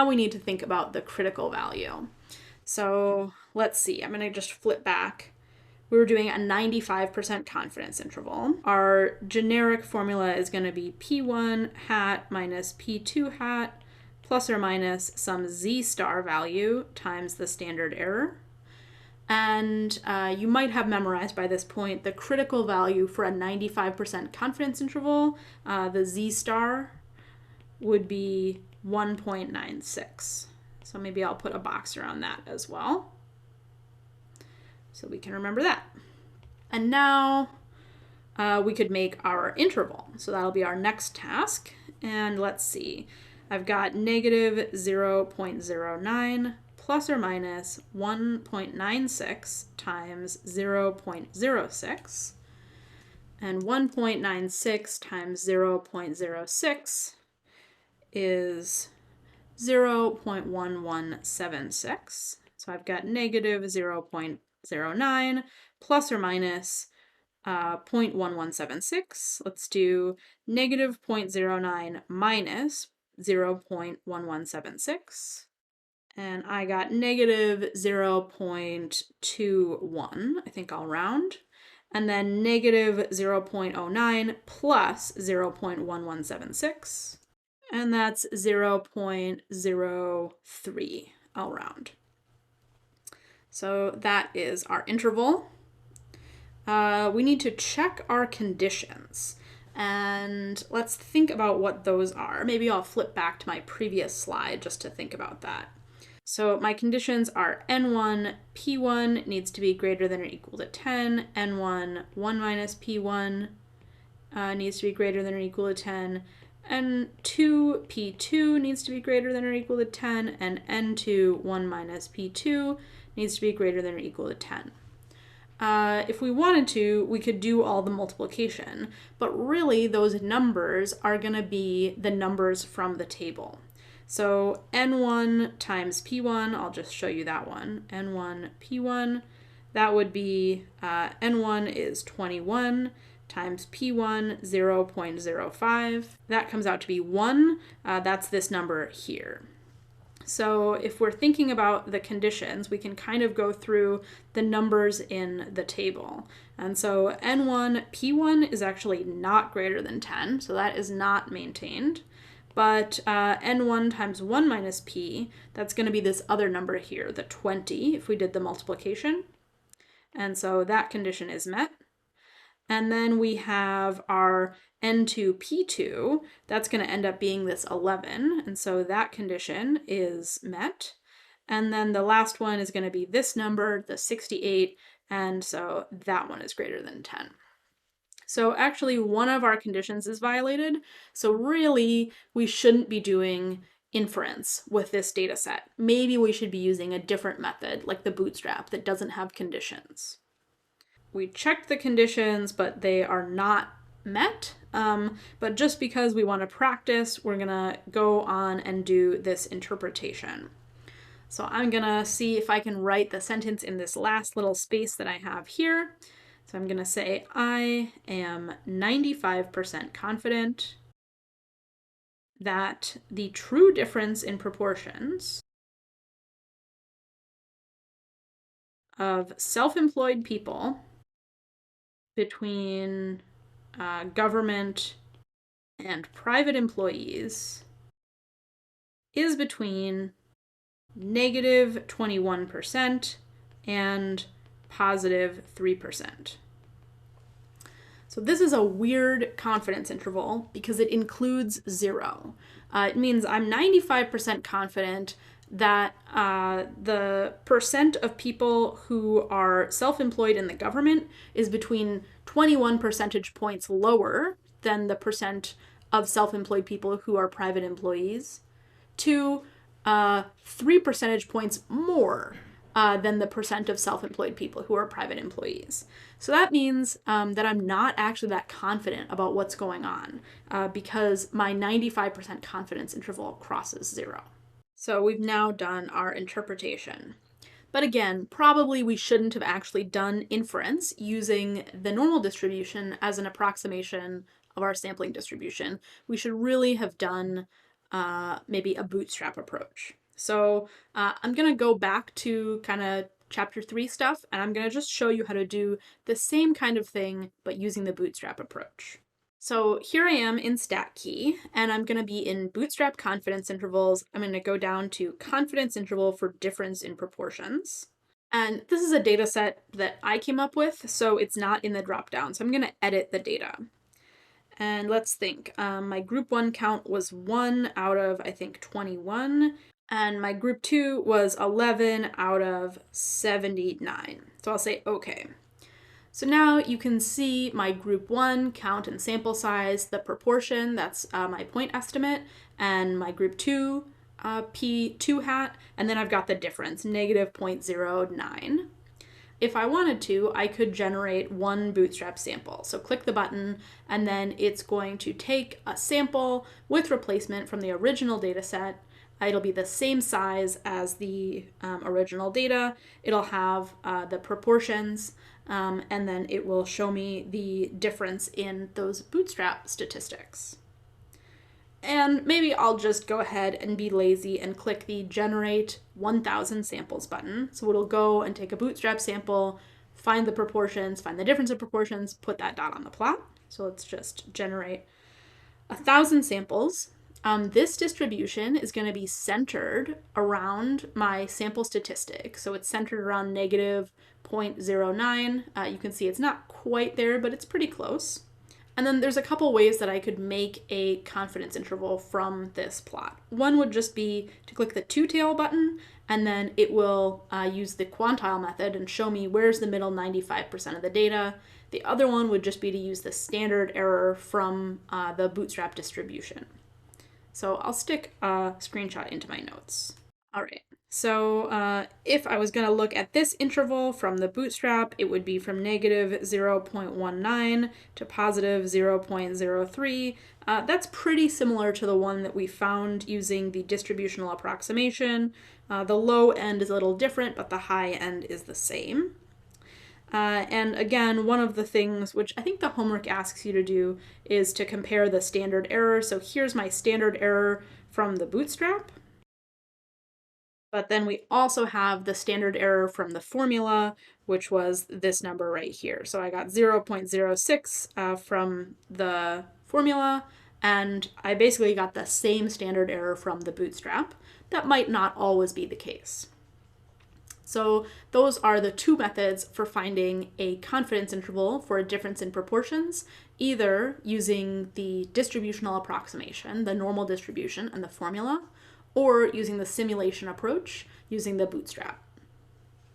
now we need to think about the critical value. So let's see, I'm going to just flip back. We were doing a 95% confidence interval. Our generic formula is going to be P1 hat minus P2 hat plus or minus some Z star value times the standard error. And you might have memorized by this point the critical value for a 95% confidence interval. The Z star would be 1.96. So maybe I'll put a box around that as well, so we can remember that. And now we could make our interval. So that'll be our next task. And let's see. I've got negative 0.09 plus or minus 1.96 times 0.06. And 1.96 times 0.06 is 0.1176. So I've got negative 0.09 plus or minus 0.1176. Let's do negative 0.09 minus 0.1176. And I got negative 0.21. I think I'll round. And then negative 0.09 plus 0.1176. And that's 0.03. I'll round. So that is our interval. We need to check our conditions. And let's think about what those are. Maybe I'll flip back to my previous slide just to think about that. So my conditions are N1, P1 needs to be greater than or equal to 10, N1, 1 minus P1 needs to be greater than or equal to 10, N2, P2 needs to be greater than or equal to 10, and N2, 1 minus P2 needs to be greater than or equal to 10. If we wanted to, we could do all the multiplication, but really those numbers are going to be the numbers from the table. So N1 times P1, I'll just show you that one, N1, P1, that would be N1 is 21 times P1, 0.05. That comes out to be 1. That's this number here. So if we're thinking about the conditions, we can kind of go through the numbers in the table. And so N1, P1 is actually not greater than 10, so that is not maintained. But N1 times 1 minus P, that's going to be this other number here, the 20, if we did the multiplication. And so that condition is met. And then we have our N2, P2, that's going to end up being this 11, and so that condition is met. And then the last one is going to be this number, the 68, and so that one is greater than 10. So actually one of our conditions is violated, so really we shouldn't be doing inference with this data set. Maybe we should be using a different method, like the bootstrap, that doesn't have conditions. We checked the conditions, but they are not met. But just because we want to practice, we're gonna go on and do this interpretation. So I'm gonna see if I can write the sentence in this last little space that I have here. So I'm gonna say, I am 95% confident that the true difference in proportions of self-employed people between government and private employees is between negative 21% and positive 3%. So this is a weird confidence interval because it includes 0. It means I'm 95% confident that the percent of people who are self-employed in the government is between 21 percentage points lower than the percent of self-employed people who are private employees, to 3 percentage points more than the percent of self-employed people who are private employees. So that means that I'm not actually that confident about what's going on because my 95% confidence interval crosses 0. So we've now done our interpretation. But again, probably we shouldn't have actually done inference using the normal distribution as an approximation of our sampling distribution. We should really have done maybe a bootstrap approach. So I'm going to go back to kind of chapter 3 stuff, and I'm going to just show you how to do the same kind of thing, but using the bootstrap approach. So here I am in StatKey, and I'm going to be in bootstrap confidence intervals. I'm going to go down to confidence interval for difference in proportions. And this is a data set that I came up with, so it's not in the dropdown. So I'm going to edit the data. And let's think. My group 1 count was 1 out of, I think, 21. And my group 2 was 11 out of 79. So I'll say okay. So now you can see my group 1 count and sample size, the proportion, that's my point estimate, and my group 2 P2 hat, and then I've got the difference, negative 0.09. If I wanted to, I could generate one bootstrap sample. So click the button, and then it's going to take a sample with replacement from the original data set. It'll be the same size as the original data. It'll have the proportions, and then it will show me the difference in those bootstrap statistics. And maybe I'll just go ahead and be lazy and click the Generate 1000 Samples button. So it'll go and take a bootstrap sample, find the proportions, find the difference in proportions, put that dot on the plot. So let's just generate 1000 samples. This distribution is going to be centered around my sample statistic. So it's centered around negative 0.09. You can see it's not quite there, but it's pretty close. And then there's a couple ways that I could make a confidence interval from this plot. One would just be to click the two-tail button, and then it will use the quantile method and show me where's the middle 95% of the data. The other one would just be to use the standard error from the bootstrap distribution. So I'll stick a screenshot into my notes. All right. So if I was going to look at this interval from the bootstrap, it would be from negative 0.19 to positive 0.03. That's pretty similar to the one that we found using the distributional approximation. The low end is a little different, but the high end is the same. And again, one of the things which I think the homework asks you to do is to compare the standard error. So here's my standard error from the bootstrap. But then we also have the standard error from the formula, which was this number right here. So I got 0.06 from the formula, and I basically got the same standard error from the bootstrap. That might not always be the case. So those are the two methods for finding a confidence interval for a difference in proportions, either using the distributional approximation, the normal distribution, and the formula, or using the simulation approach using the bootstrap.